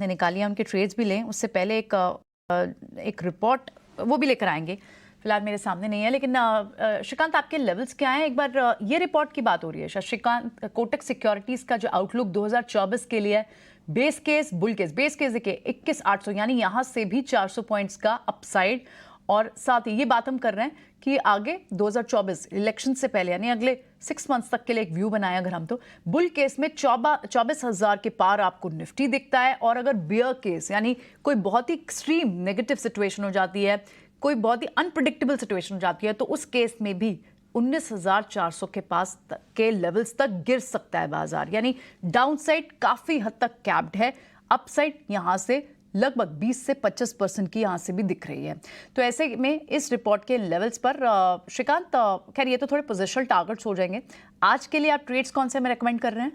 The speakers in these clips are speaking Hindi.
ने निकाली है उनके ट्रेड्स भी लें, उससे पहले एक रिपोर्ट वो भी लेकर आएंगे। फिलहाल मेरे सामने नहीं है, लेकिन श्रीकांत आपके लेवल्स क्या हैं? एक बार ये रिपोर्ट की बात हो रही है श्रीकांत, कोटक सिक्योरिटीज का जो आउटलुक 2024 के लिए base case bull case, base case देखिए 21,800, यानी यहां से भी 400 पॉइंट्स का अपसाइड। और साथ ही ये बात हम कर रहे हैं कि आगे 2024 इलेक्शन से पहले यानी अगले 6 मंथ्स तक के लिए एक व्यू बनाए अगर हम, तो बुल केस में 24,000 के पार आपको निफ्टी दिखता है। और अगर बियर केस यानी कोई बहुत ही एक्सट्रीम नेगेटिव सिचुएशन हो जाती है, कोई बहुत ही अनप्रिडिक्टेबल सिचुएशन हो जाती है, तो उस केस में भी 19,400 के पास के लेवल्स तक गिर सकता है बाजार। यानी डाउनसाइड काफी हद तक कैप्ड है, अपसाइड यहां से लगभग 20 से 25% की यहां से भी दिख रही है। तो ऐसे में इस रिपोर्ट के लेवल्स पर श्रीकांत, खैर ये तो थोड़े पोजिशनल टारगेट्स हो जाएंगे, आज के लिए आप ट्रेड्स कौन से में रेकमेंड कर रहे हैं?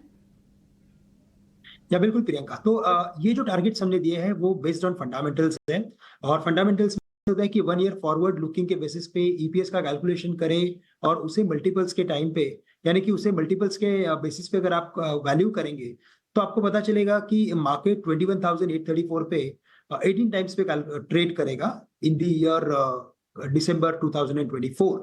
या बिल्कुल प्रियंका, तो ये जो टारगेट्स हमने दिए हैं वो बेस्ड ऑन फंडामेंटल्स है। और फंडामेंटल्स होता है कि 1 ईयर फॉरवर्ड लुकिंग के बेसिस पे ईपीएस का कैलकुलेशन करें और उसे मल्टीपल्स के टाइम पे, यानी कि उसे मल्टीपल्स के बेसिस पे अगर आप वैल्यू करेंगे तो आपको पता चलेगा कि मार्केट 21,834 पे 18 टाइम्स पे ट्रेड करेगा इन द ईयर दिसंबर 2024।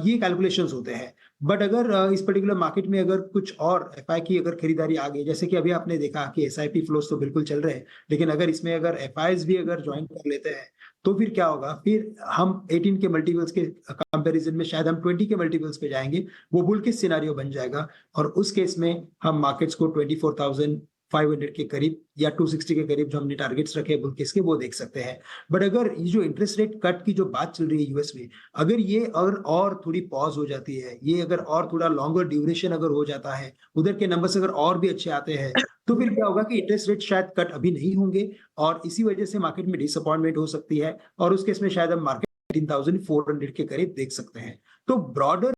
ये कैलकुलेशंस होते हैं। बट अगर इस पर्टिकुलर मार्केट में अगर कुछ और एफआई की अगर खरीदारी आ गई, जैसे कि अभी आपने देखा कि एसआईपी फ्लोस तो बिल्कुल चल रहे हैं, लेकिन अगर इसमें अगर एफआईज भी अगर ज्वाइन कर लेते हैं तो फिर क्या होगा? फिर हम 18 के मल्टीपल्स के कंपैरिजन में शायद हम 20 के मल्टीपल्स पे जाएंगे। वो बुल केस सिनेरियो बन जाएगा और उस केस में हम मार्केट्स को 24,500 के करीब या 260 के करीब जो हमने टारगेट्स रखे हैं बुल केस के, वो देख सकते हैं। बट अगर ये जो इंटरेस्ट रेट कट की जो बात चल रही है यूएस में, अगर ये और थोड़ी पॉज हो जाती है, ये अगर और थोड़ा लॉन्गर ड्यूरेशन अगर हो जाता है, उधर के नंबर्स अगर और भी अच्छे आते हैं, तो फिर क्या होगा कि इंटरेस्ट रेट शायद कट अभी नहीं होंगे और इसी वजह से मार्केट में डिसअपॉइंटमेंट हो सकती है और उस केस में शायद हम मार्केट 18,400 के करीब देख सकते हैं। तो ब्रॉडर